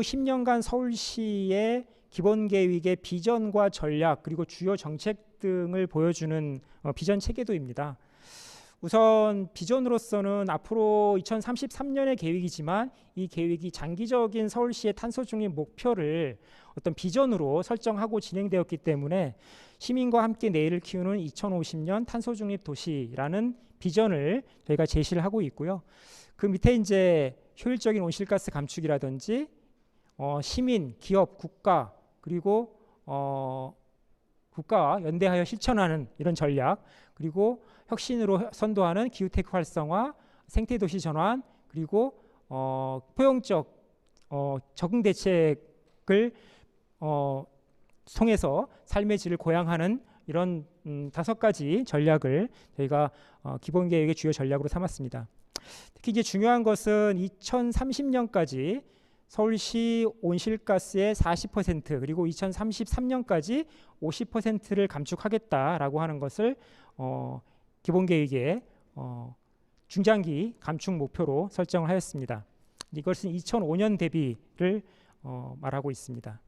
10년간 서울시의 기본계획의 비전과 전략 그리고 주요 정책 등을 보여주는 비전 체계도입니다. 우선 비전으로서는 앞으로 2033년의 계획이지만 이 계획이 장기적인 서울시의 탄소 중립 목표를 어떤 비전으로 설정하고 진행되었기 때문에 시민과 함께 내일을 키우는 2050년 탄소 중립 도시라는 비전을 저희가 제시를 하고 있고요. 그 밑에 이제 효율적인 온실가스 감축이라든지 시민, 기업, 국가 그리고 국가와 연대하여 실천하는 이런 전략, 그리고 혁신으로 선도하는 기후테크 활성화, 생태도시 전환, 그리고 포용적 적응 대책을 통해서 삶의 질을 고양하는 이런 5가지 전략을 저희가 기본계획의 주요 전략으로 삼았습니다. 특히 이제 중요한 것은 2030년까지 서울시 온실가스의 40% 그리고 2033년까지 50%를 감축하겠다라고 하는 것을 기본계획의 중장기 감축 목표로 설정을 하였습니다. 이것은 2005년 대비를 말하고 있습니다.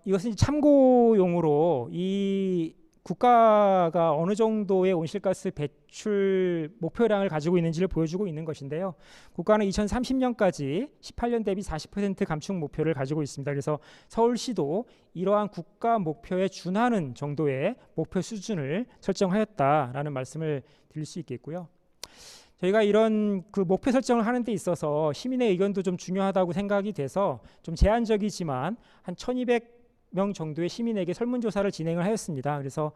이것은 참고용으로 이 국가가 어느 정도의 온실가스 배출 목표량을 가지고 있는지를 보여주고 있는 것인데요. 국가는 2030년까지 18년 대비 40% 감축 목표를 가지고 있습니다. 그래서 서울시도 이러한 국가 목표에 준하는 정도의 목표 수준을 설정하였다라는 말씀을 드릴 수 있겠고요. 저희가 이런 그 목표 설정을 하는 데 있어서 시민의 의견도 좀 중요하다고 생각이 돼서 좀 제한적이지만 한 1200명 정도의 시민에게 설문조사를 진행을 하였습니다. 그래서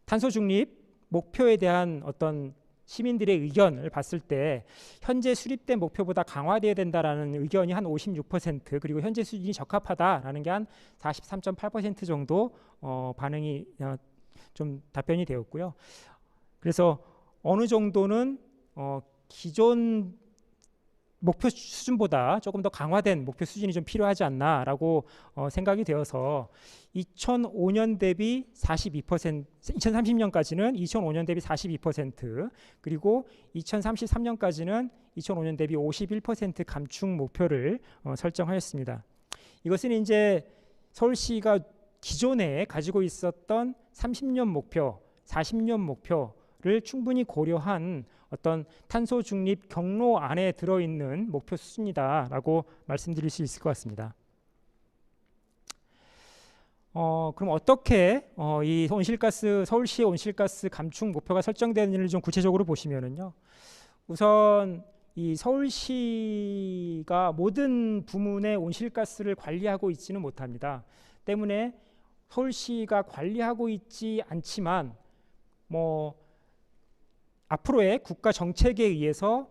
탄소 중립 목표에 대한 어떤 시민들의 의견을 봤을 때 현재 수립된 목표보다 강화되어야 된다라는 의견이 한 56%, 그리고 현재 수준이 적합하다라는 게 한 43.8% 정도 반응이 좀 답변이 되었고요. 그래서 어느 정도는 기존 목표 수준보다 조금 더 강화된 목표 수준이 좀 필요하지 않나라고 생각이 되어서 2005년 대비 42%, 2030년까지는 2005년 대비 42%, 그리고 2033년까지는 2005년 대비 51% 감축 목표를 설정하였습니다. 이것은 이제 서울시가 기존에 가지고 있었던 30년 목표, 40년 목표를 충분히 고려한 어떤 탄소 중립 경로 안에 들어있는 목표 수준이다라고 말씀드릴 수 있을 것 같습니다. 그럼 어떻게 이 서울시의 온실가스 감축 목표가 설정되는지를 좀 구체적으로 보시면은요. 우선 이 서울시가 모든 부문의 온실가스를 관리하고 있지는 못합니다. 때문에 서울시가 관리하고 있지 않지만 앞으로의 국가 정책에 의해서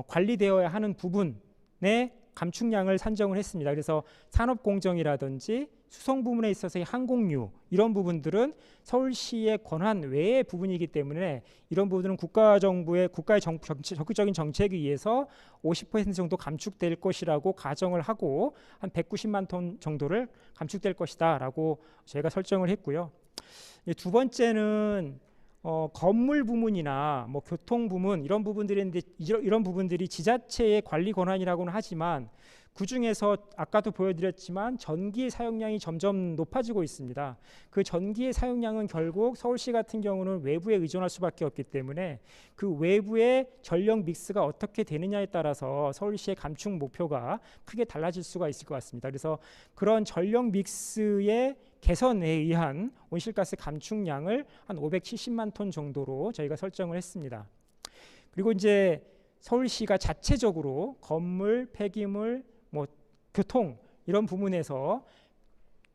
관리되어야 하는 부분의 감축량을 산정을 했습니다. 그래서 산업공정이라든지 수송 부문에 있어서의 항공유, 이런 부분들은 서울시의 권한 외의 부분이기 때문에 이런 부분들은 국가의 적극적인 정책에 의해서 50% 정도 감축될 것이라고 가정을 하고 한 190만 톤 정도를 감축될 것이다 라고 저희가 설정을 했고요. 두 번째는 건물 부문이나 교통 부문, 이런 부분들인데 이런 부분들이 지자체의 관리 권한이라고는 하지만 그 중에서 아까도 보여드렸지만 전기의 사용량이 점점 높아지고 있습니다. 그 전기의 사용량은 결국 서울시 같은 경우는 외부에 의존할 수밖에 없기 때문에 그 외부의 전력 믹스가 어떻게 되느냐에 따라서 서울시의 감축 목표가 크게 달라질 수가 있을 것 같습니다. 그래서 그런 전력 믹스의 개선에 의한 온실가스 감축량을 한 570만 톤 정도로 저희가 설정을 했습니다. 그리고 이제 서울시가 자체적으로 건물, 폐기물, 교통 이런 부문에서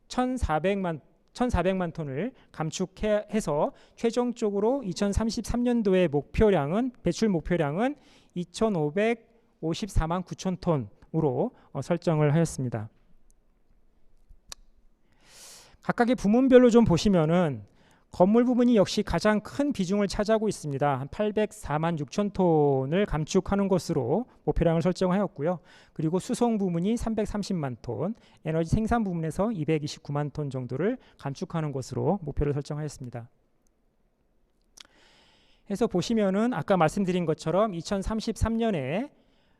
1,400만 톤을 감축해서 최종적으로 2033년도의 배출 목표량은 2,554만 9천 톤으로 설정을 하였습니다. 각각의 부문별로 좀 보시면은 건물 부분이 역시 가장 큰 비중을 차지하고 있습니다. 한 804만 6천 톤을 감축하는 것으로 목표량을 설정하였고요. 그리고 수송 부문이 330만 톤, 에너지 생산 부문에서 229만 톤 정도를 감축하는 것으로 목표를 설정하였습니다. 해서 보시면은 아까 말씀드린 것처럼 2033년에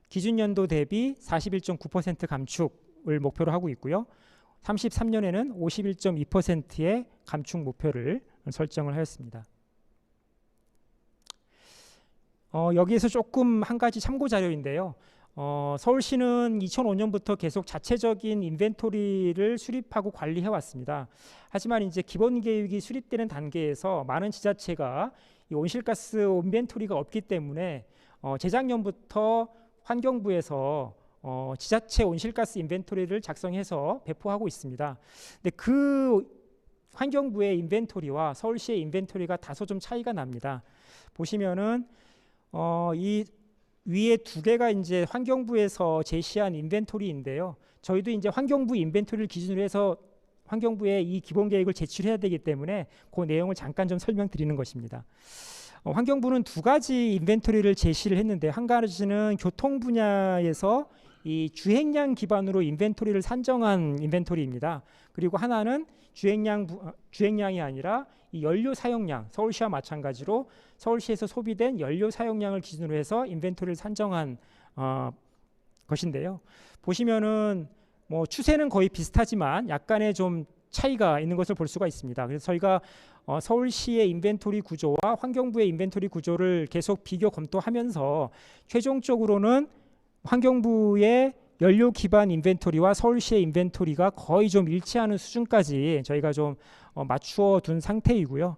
기준연도 대비 41.9% 감축을 목표로 하고 있고요. 33년에는 51.2%의 감축 목표를 설정을 하였습니다. 여기에서 조금 한 가지 참고 자료인데요. 서울시는 2005년부터 계속 자체적인 인벤토리를 수립하고 관리해 왔습니다. 하지만 이제 기본 계획이 수립되는 단계에서 많은 지자체가 이 온실가스 인벤토리가 없기 때문에 재작년부터 환경부에서 지자체 온실가스 인벤토리를 작성해서 배포하고 있습니다. 근데 그 환경부의 인벤토리와 서울시의 인벤토리가 다소 좀 차이가 납니다. 보시면은 이 위에 두 개가 이제 환경부에서 제시한 인벤토리인데요. 저희도 이제 환경부 인벤토리를 기준으로 해서 환경부에 이 기본 계획을 제출해야 되기 때문에 그 내용을 잠깐 좀 설명드리는 것입니다. 환경부는 두 가지 인벤토리를 제시를 했는데, 한 가지는 교통 분야에서 이 주행량 기반으로 인벤토리를 산정한 인벤토리입니다. 그리고 하나는 주행량이 아니라 이 연료 사용량, 서울시와 마찬가지로 서울시에서 소비된 연료 사용량을 기준으로 해서 인벤토리를 산정한 것인데요. 보시면은 뭐 추세는 거의 비슷하지만 약간의 좀 차이가 있는 것을 볼 수가 있습니다. 그래서 저희가 서울시의 인벤토리 구조와 환경부의 인벤토리 구조를 계속 비교 검토하면서 최종적으로는 환경부의 연료 기반 인벤토리와 서울시의 인벤토리가 거의 좀 일치하는 수준까지 저희가 좀 맞추어 둔 상태이고요.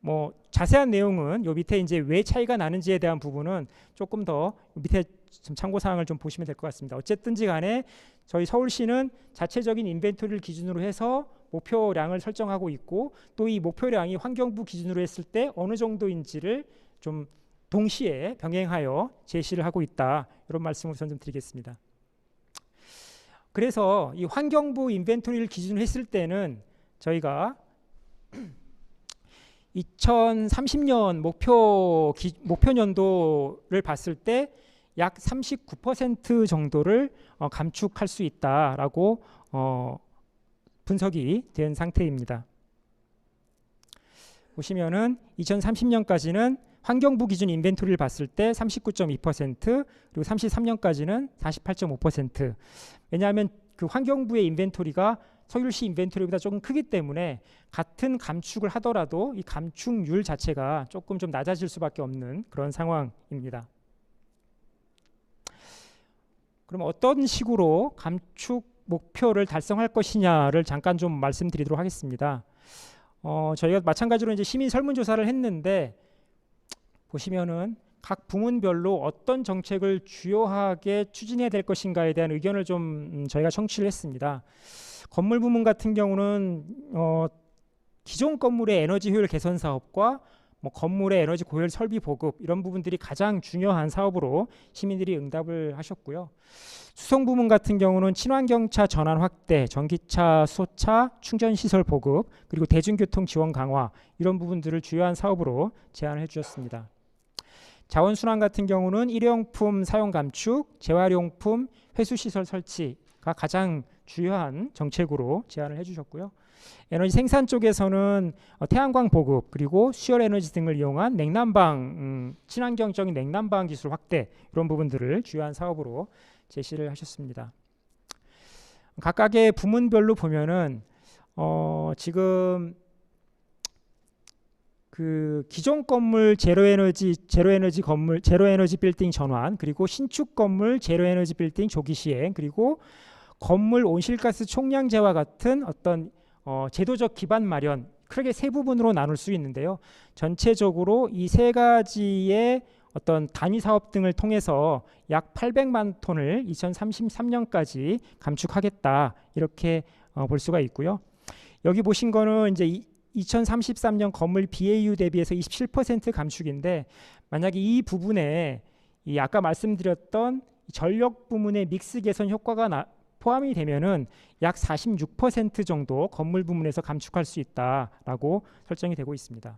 뭐 자세한 내용은 요 밑에 이제 왜 차이가 나는지에 대한 부분은 조금 더 밑에 좀 참고 사항을 좀 보시면 될 것 같습니다. 어쨌든지 간에 저희 서울시는 자체적인 인벤토리를 기준으로 해서 목표량을 설정하고 있고, 또 이 목표량이 환경부 기준으로 했을 때 어느 정도인지를 좀 동시에 병행하여 제시를 하고 있다, 이런 말씀을 우선 좀 드리겠습니다. 그래서 이 환경부 인벤토리를 기준으로 했을 때는 저희가 2030년 목표 년도를 봤을 때 약 39% 정도를 감축할 수 있다라고 분석이 된 상태입니다. 보시면은 2030년까지는 환경부 기준 인벤토리를 봤을 때 39.2%, 그리고 33년까지는 48.5%. 왜냐하면 그 환경부의 인벤토리가 서울시 인벤토리보다 조금 크기 때문에 같은 감축을 하더라도 이 감축률 자체가 조금 좀 낮아질 수밖에 없는 그런 상황입니다. 그럼 어떤 식으로 감축 목표를 달성할 것이냐를 잠깐 좀 말씀드리도록 하겠습니다. 저희가 마찬가지로 이제 시민 설문조사를 했는데, 보시면은 각 부문별로 어떤 정책을 주요하게 추진해야 될 것인가에 대한 의견을 좀 저희가 청취를 했습니다. 건물 부문 같은 경우는 기존 건물의 에너지 효율 개선 사업과 뭐 건물의 에너지 고효율 설비 보급, 이런 부분들이 가장 중요한 사업으로 시민들이 응답을 하셨고요. 수송 부문 같은 경우는 친환경차 전환 확대, 전기차, 수소차 충전 시설 보급, 그리고 대중교통 지원 강화, 이런 부분들을 주요한 사업으로 제안을 해주셨습니다. 자원순환 같은 경우는 일회용품 사용 감축, 재활용품 회수시설 설치가 가장 주요한 정책으로 제안을 해주셨고요. 에너지 생산 쪽에서는 태양광 보급, 그리고 수열 에너지 등을 이용한 냉난방, 친환경적인 냉난방 기술 확대, 이런 부분들을 주요한 사업으로 제시를 하셨습니다. 각각의 부문별로 보면은 지금 그 기존 건물 제로에너지 건물 제로에너지 빌딩 전환, 그리고 신축 건물 제로에너지 빌딩 조기 시행, 그리고 건물 온실가스 총량제와 같은 어떤 제도적 기반 마련, 크게 세 부분으로 나눌 수 있는데요. 전체적으로 이 세 가지의 어떤 단위 사업 등을 통해서 약 800만 톤을 2033년까지 감축하겠다, 이렇게 볼 수가 있고요. 여기 보신 거는 이제 2033년 건물 BAU 대비해서 27% 감축인데, 만약에 이 부분에 이 아까 말씀드렸던 전력 부문의 믹스 개선 효과가 포함이 되면은 약 46% 정도 건물 부문에서 감축할 수 있다라고 설정이 되고 있습니다.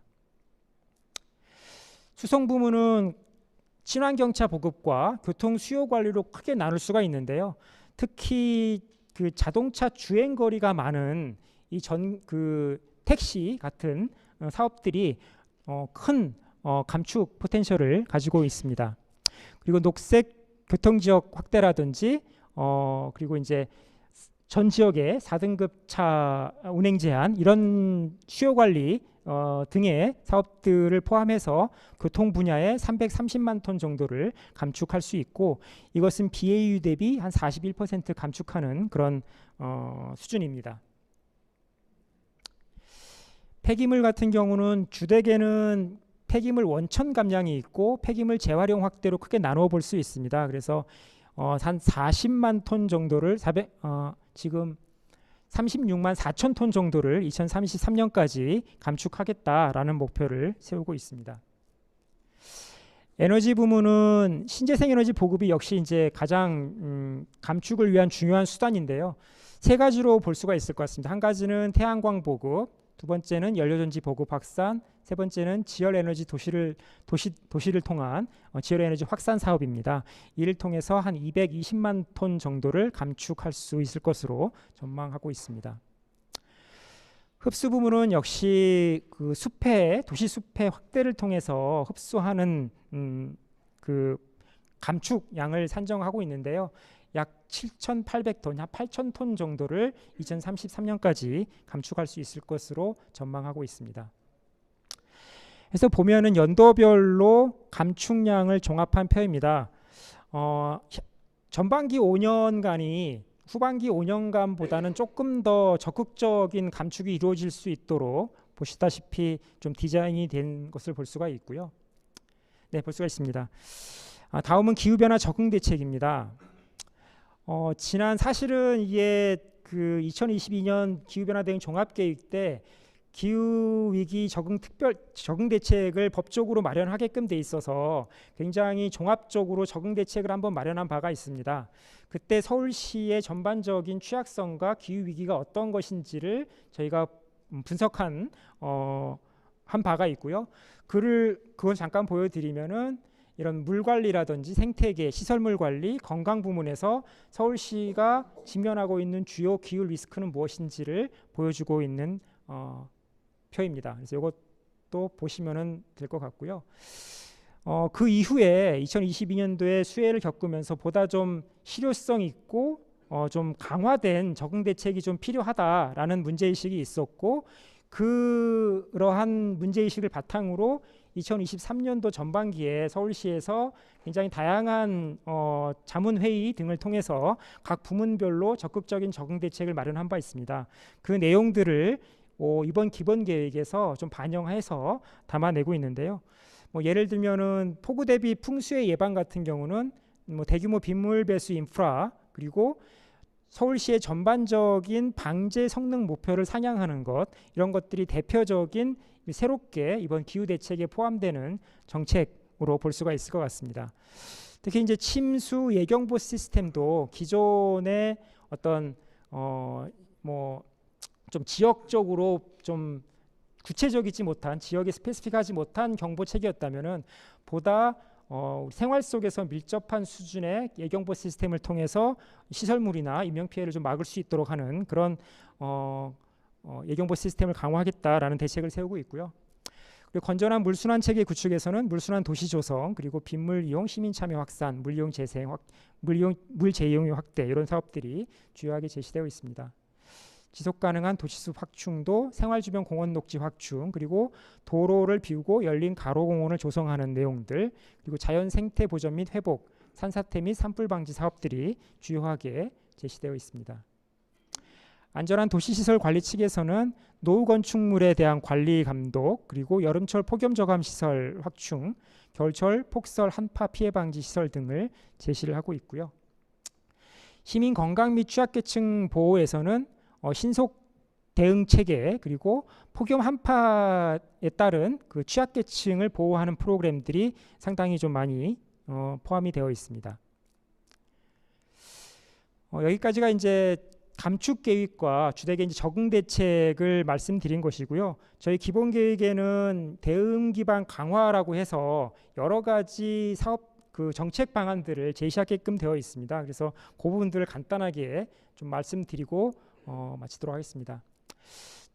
수송 부문은 친환경차 보급과 교통 수요 관리로 크게 나눌 수가 있는데요. 특히 그 자동차 주행 거리가 많은 이 택시 같은 사업들이 큰 감축 포텐셜을 가지고 있습니다. 그리고 녹색 교통지역 확대라든지 그리고 이제 전 지역의 4등급 차 운행 제한 이런 수요 관리 등의 사업들을 포함해서 교통 분야에 330만 톤 정도를 감축할 수 있고 이것은 BAU 대비 한 41% 감축하는 그런 수준입니다. 폐기물 같은 경우는 주택에는 폐기물 원천 감량이 있고 폐기물 재활용 확대로 크게 나누어 볼 수 있습니다. 그래서 한 40만 톤 정도를 지금 36만 4천 톤 정도를 2033년까지 감축하겠다라는 목표를 세우고 있습니다. 에너지 부문은 신재생 에너지 보급이 역시 이제 가장 감축을 위한 중요한 수단인데요. 세 가지로 볼 수가 있을 것 같습니다. 한 가지는 태양광 보급, 두 번째는 연료전지 보급 확산, 세 번째는 지열에너지 도시를 통한 지열에너지 확산 사업입니다. 이를 통해서 한 220만 톤 정도를 감축할 수 있을 것으로 전망하고 있습니다. 흡수 부문은 역시 그 도시 숲의 확대를 통해서 흡수하는 그 감축량을 산정하고 있는데요. 약 7,800톤, 약 8,000톤 정도를 2033년까지 감축할 수 있을 것으로 전망하고 있습니다. 그래서 보면은 연도별로 감축량을 종합한 표입니다. 전반기 5년간이 후반기 5년간보다는 조금 더 적극적인 감축이 이루어질 수 있도록 보시다시피 좀 디자인이 된 것을 볼 수가 있고요. 네, 볼 수가 있습니다. 다음은 기후변화 적응 대책입니다. 사실은 이게 그 2022년 기후변화 대응 종합계획 때 기후위기 적응 대책을 법적으로 마련하게끔 돼 있어서 굉장히 종합적으로 적응 대책을 한번 마련한 바가 있습니다. 그때 서울시의 전반적인 취약성과 기후위기가 어떤 것인지를 저희가 분석한 한 바가 있고요. 그걸 잠깐 보여드리면은 이런 물 관리라든지 생태계, 시설물 관리, 건강 부문에서 서울시가 직면하고 있는 주요 기후 리스크는 무엇인지를 보여주고 있는 표입니다. 그래서 이것도 보시면 될 것 같고요. 그 이후에 2022년도에 수해를 겪으면서 보다 좀 실효성 있고 좀 강화된 적응 대책이 좀 필요하다라는 문제의식이 있었고 그러한 문제의식을 바탕으로 2023년도 전반기에 서울시에서 굉장히 다양한 자문회의 등을 통해서 각 부문별로 적극적인 적응 대책을 마련한 바 있습니다. 그 내용들을 이번 기본계획에서 좀 반영해서 담아내고 있는데요. 예를 들면은 폭우 대비 풍수의 예방 같은 경우는 대규모 빗물 배수 인프라 그리고 서울시의 전반적인 방제 성능 목표를 상향하는 것 이런 것들이 대표적인 새롭게 이번 기후 대책에 포함되는 정책으로 볼 수가 있을 것 같습니다. 특히 이제 침수 예경보 시스템도 기존의 어떤 좀 지역적으로 좀 구체적이지 못한 지역에 스페시픽하지 못한 경보책이었다면은 보다 생활 속에서 밀접한 수준의 예경보 시스템을 통해서 시설물이나 인명 피해를 좀 막을 수 있도록 하는 그런 예경보 시스템을 강화하겠다라는 대책을 세우고 있고요. 그리고 건전한 물순환 체계 구축에서는 물순환 도시 조성 그리고 빗물 이용 시민 참여 확산, 물 재이용 확대 이런 사업들이 주요하게 제시되어 있습니다. 지속 가능한 도시숲 확충도 생활 주변 공원 녹지 확충 그리고 도로를 비우고 열린 가로 공원을 조성하는 내용들 그리고 자연 생태 보전 및 회복, 산사태 및 산불 방지 사업들이 주요하게 제시되어 있습니다. 안전한 도시시설 관리 측에서는 노후 건축물에 대한 관리 감독 그리고 여름철 폭염 저감 시설 확충, 겨울철 폭설 한파 피해 방지 시설 등을 제시를 하고 있고요. 시민 건강 및 취약계층 보호에서는 신속 대응 체계 그리고 폭염 한파에 따른 그 취약계층을 보호하는 프로그램들이 상당히 좀 많이 포함이 되어 있습니다. 여기까지가 이제 감축 계획과 주택의 이제 적응 대책을 말씀드린 것이고요. 저희 기본 계획에는 대응 기반 강화라고 해서 여러 가지 사업 그 정책 방안들을 제시하게끔 되어 있습니다. 그래서 그 부분들을 간단하게 좀 말씀드리고 마치도록 하겠습니다.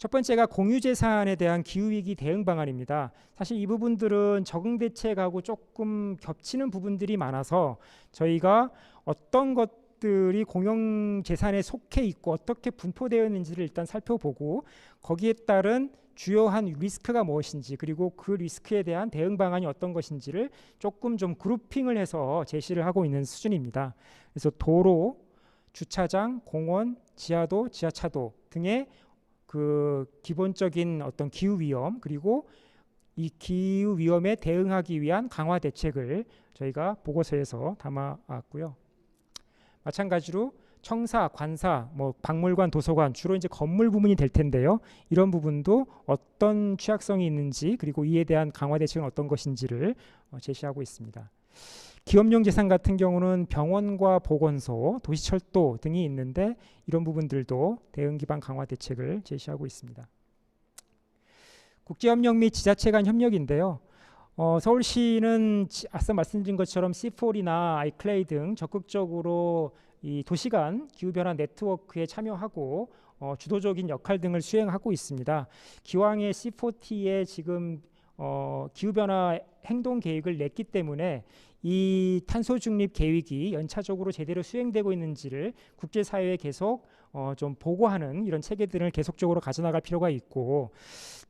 첫 번째가 공유재산에 대한 기후위기 대응 방안입니다. 사실 이 부분들은 적응대책하고 조금 겹치는 부분들이 많아서 저희가 어떤 것들이 공영재산에 속해 있고 어떻게 분포되어 있는지를 일단 살펴보고 거기에 따른 주요한 리스크가 무엇인지 그리고 그 리스크에 대한 대응 방안이 어떤 것인지를 조금 좀 그룹핑을 해서 제시를 하고 있는 수준입니다. 그래서 도로, 주차장, 공원, 지하도, 지하차도 등의 그 기본적인 어떤 기후 위험 그리고 이 기후 위험에 대응하기 위한 강화 대책을 저희가 보고서에서 담아왔고요. 마찬가지로 청사, 관사, 뭐 박물관, 도서관 주로 이제 건물 부분이 될 텐데요. 이런 부분도 어떤 취약성이 있는지 그리고 이에 대한 강화 대책은 어떤 것인지를 제시하고 있습니다. 기업용 재산 같은 경우는 병원과 보건소, 도시철도 등이 있는데 이런 부분들도 대응 기반 강화 대책을 제시하고 있습니다. 국제협력 및 지자체 간 협력인데요. 서울시는 앞서 말씀드린 것처럼 C4이나 아이클레이 등 적극적으로 이 도시간 기후변화 네트워크에 참여하고 주도적인 역할 등을 수행하고 있습니다. 기왕에 C4T에 지금 기후변화 행동 계획을 냈기 때문에 이 탄소 중립 계획이 연차적으로 제대로 수행되고 있는지를 국제사회에 계속 좀 보고하는 이런 체계들을 계속적으로 가져나갈 필요가 있고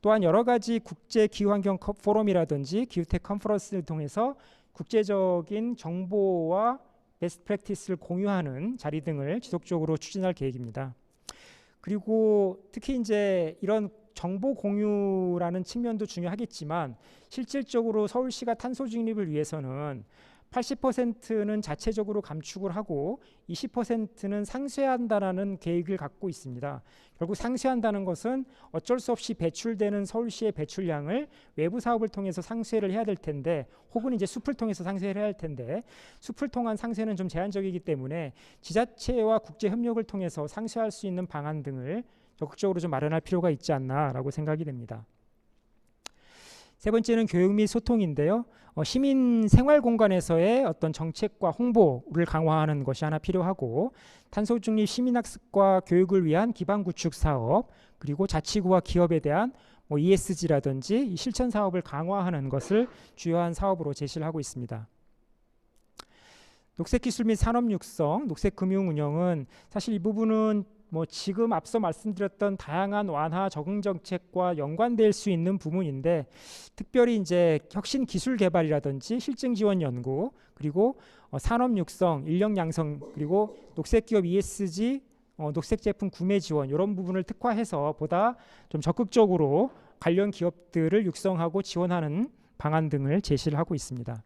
또한 여러 가지 국제 기후환경 포럼이라든지 기후텍 컨퍼런스를 통해서 국제적인 정보와 베스트 프랙티스를 공유하는 자리 등을 지속적으로 추진할 계획입니다. 그리고 특히 이제 이런 정보 공유라는 측면도 중요하겠지만 실질적으로 서울시가 탄소 중립을 위해서는 80%는 자체적으로 감축을 하고 20%는 상쇄한다라는 계획을 갖고 있습니다. 결국 상쇄한다는 것은 어쩔 수 없이 배출되는 서울시의 배출량을 외부 사업을 통해서 상쇄를 해야 될 텐데 혹은 이제 숲을 통해서 상쇄를 해야 할 텐데 숲을 통한 상쇄는 좀 제한적이기 때문에 지자체와 국제 협력을 통해서 상쇄할 수 있는 방안 등을 적극적으로 좀 마련할 필요가 있지 않나라고 생각이 됩니다. 세 번째는 교육 및 소통인데요. 시민 생활 공간에서의 어떤 정책과 홍보를 강화하는 것이 하나 필요하고 탄소 중립 시민학습과 교육을 위한 기반 구축 사업 그리고 자치구와 기업에 대한 ESG라든지 실천 사업을 강화하는 것을 주요한 사업으로 제시를 하고 있습니다. 녹색기술 및 산업 육성, 녹색금융 운영은 사실 이 부분은 지금 앞서 말씀드렸던 다양한 완화 적응 정책과 연관될 수 있는 부분인데 특별히 이제 혁신 기술 개발이라든지 실증 지원 연구 그리고 산업 육성, 인력 양성 그리고 녹색 기업 ESG, 녹색 제품 구매 지원 이런 부분을 특화해서 보다 좀 적극적으로 관련 기업들을 육성하고 지원하는 방안 등을 제시를 하고 있습니다.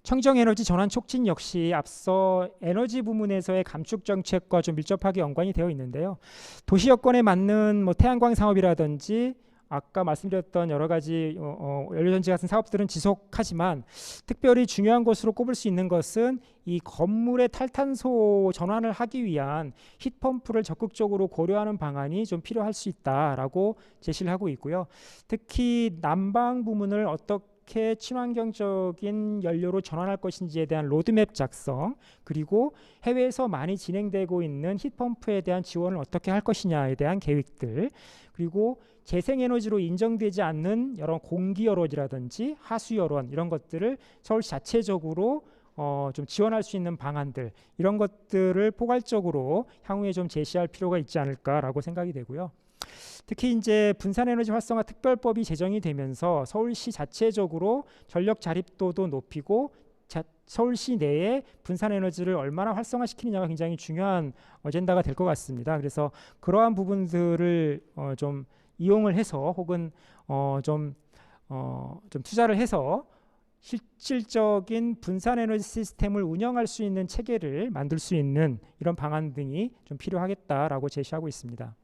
청정에너지 전환 촉진 역시 앞서 에너지 부문에서의 감축 정책과 좀 밀접하게 연관이 되어 있는데요. 도시 여건에 맞는 태양광 사업이라든지 아까 말씀드렸던 여러 가지 연료전지 같은 사업들은 지속하지만 특별히 중요한 것으로 꼽을 수 있는 것은 이 건물의 탈탄소 전환을 하기 위한 히트펌프를 적극적으로 고려하는 방안이 좀 필요할 수 있다라고 제시를 하고 있고요. 특히 난방 부문을 어떻게 친환경적인 연료로 전환할 것인지에 대한 로드맵 작성 그리고 해외에서 많이 진행되고 있는 히트펌프에 대한 지원을 어떻게 할 것이냐에 대한 계획들 그리고 재생에너지로 인정되지 않는 여러 공기여론이라든지 하수여론 이런 것들을 서울시 자체적으로 좀 지원할 수 있는 방안들 이런 것들을 포괄적으로 향후에 좀 제시할 필요가 있지 않을까라고 생각이 되고요. 특히 이제 분산에너지 활성화 특별법이 제정이 되면서 서울시 자체적으로 전력 자립도도 높이고 서울시 내에 분산에너지를 얼마나 활성화시키느냐가 굉장히 중요한 어젠다가 될 것 같습니다. 그래서 그러한 부분들을 좀 이용을 해서 혹은 좀 투자를 해서 실질적인 분산에너지 시스템을 운영할 수 있는 체계를 만들 수 있는 이런 방안 등이 좀 필요하겠다라고 제시하고 있습니다.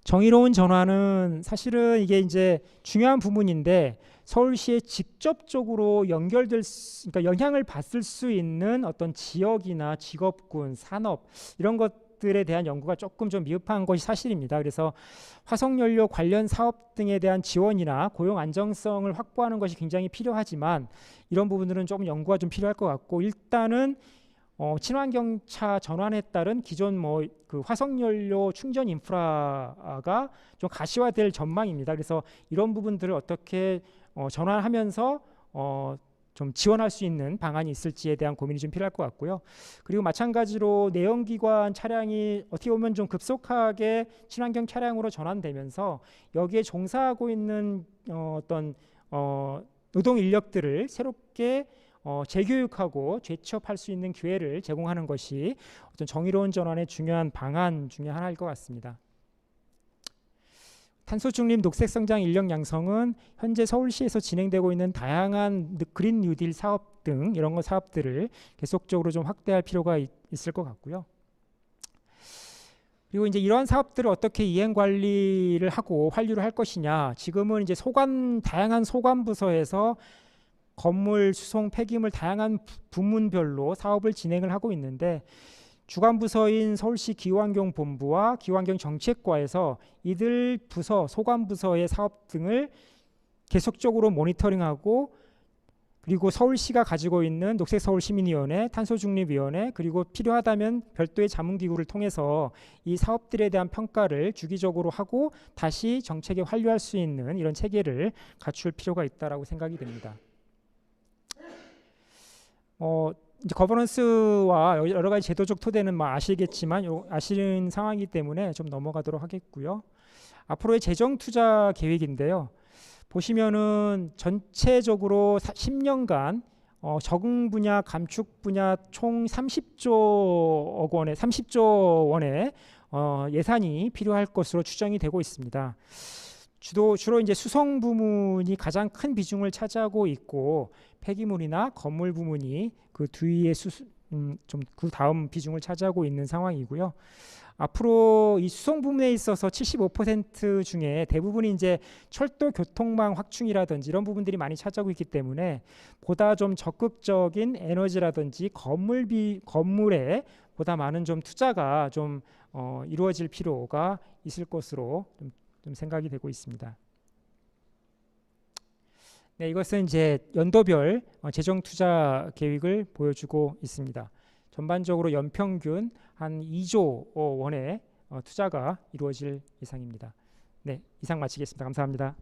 정의로운 전환은 사실은 이게 이제 중요한 부분인데 서울시에 직접적으로 그러니까 영향을 받을 수 있는 어떤 지역이나 직업군, 산업 이런 것들에 대한 연구가 조금 좀 미흡한 것이 사실입니다. 그래서 화석연료 관련 사업 등에 대한 지원이나 고용 안정성을 확보하는 것이 굉장히 필요하지만 이런 부분들은 조금 연구가 좀 필요할 것 같고 일단은 친환경차 전환에 따른 기존 그 화석연료 충전 인프라가 좀 가시화될 전망입니다. 그래서 이런 부분들을 어떻게 전환하면서 좀 지원할 수 있는 방안이 있을지에 대한 고민이 좀 필요할 것 같고요. 그리고 마찬가지로 내연기관 차량이 어떻게 보면 좀 급속하게 친환경 차량으로 전환되면서 여기에 종사하고 있는 어떤 노동 인력들을 새롭게 재교육하고 재취업할 수 있는 기회를 제공하는 것이 어떤 정의로운 전환의 중요한 방안 중에 하나일 것 같습니다. 탄소 중립 녹색 성장 인력 양성은 현재 서울시에서 진행되고 있는 다양한 그린 뉴딜 사업 등 이런 사업들을 계속적으로 좀 확대할 필요가 있을 것 같고요. 그리고 이제 이러한 사업들을 어떻게 이행 관리를 하고 환류를 할 것이냐. 지금은 이제 다양한 소관 부서에서 건물, 수송, 폐기물 다양한 부문별로 사업을 진행을 하고 있는데 주관 부서인 서울시 기후환경본부와 기후환경정책과에서 이들 부서, 소관 부서의 사업 등을 계속적으로 모니터링하고 그리고 서울시가 가지고 있는 녹색서울시민위원회, 탄소중립위원회 그리고 필요하다면 별도의 자문기구를 통해서 이 사업들에 대한 평가를 주기적으로 하고 다시 정책에 환류할 수 있는 이런 체계를 갖출 필요가 있다고 생각이 됩니다. 이제 거버넌스와 여러 가지 제도적 토대는 아시겠지만 아시는 상황이기 때문에 좀 넘어가도록 하겠고요. 앞으로의 재정 투자 계획인데요. 보시면은 전체적으로 10년간 적응 분야, 감축 분야 총 30조 원의 예산이 필요할 것으로 추정이 되고 있습니다. 주로 이제 수송 부문이 가장 큰 비중을 차지하고 있고 폐기물이나 건물 부문이 그 뒤에 좀 그 다음 비중을 차지하고 있는 상황이고요. 앞으로 이 수송 부문에 있어서 75% 중에 대부분이 이제 철도 교통망 확충이라든지 이런 부분들이 많이 차지하고 있기 때문에 보다 좀 적극적인 에너지라든지 건물에 보다 많은 좀 투자가 좀 이루어질 필요가 있을 것으로 좀 생각이 되고 있습니다. 네, 이것은 이제 연도별 재정 투자 계획을 보여주고 있습니다. 전반적으로 연평균 한 2조 원의 투자가 이루어질 예상입니다. 네, 이상 마치겠습니다. 감사합니다.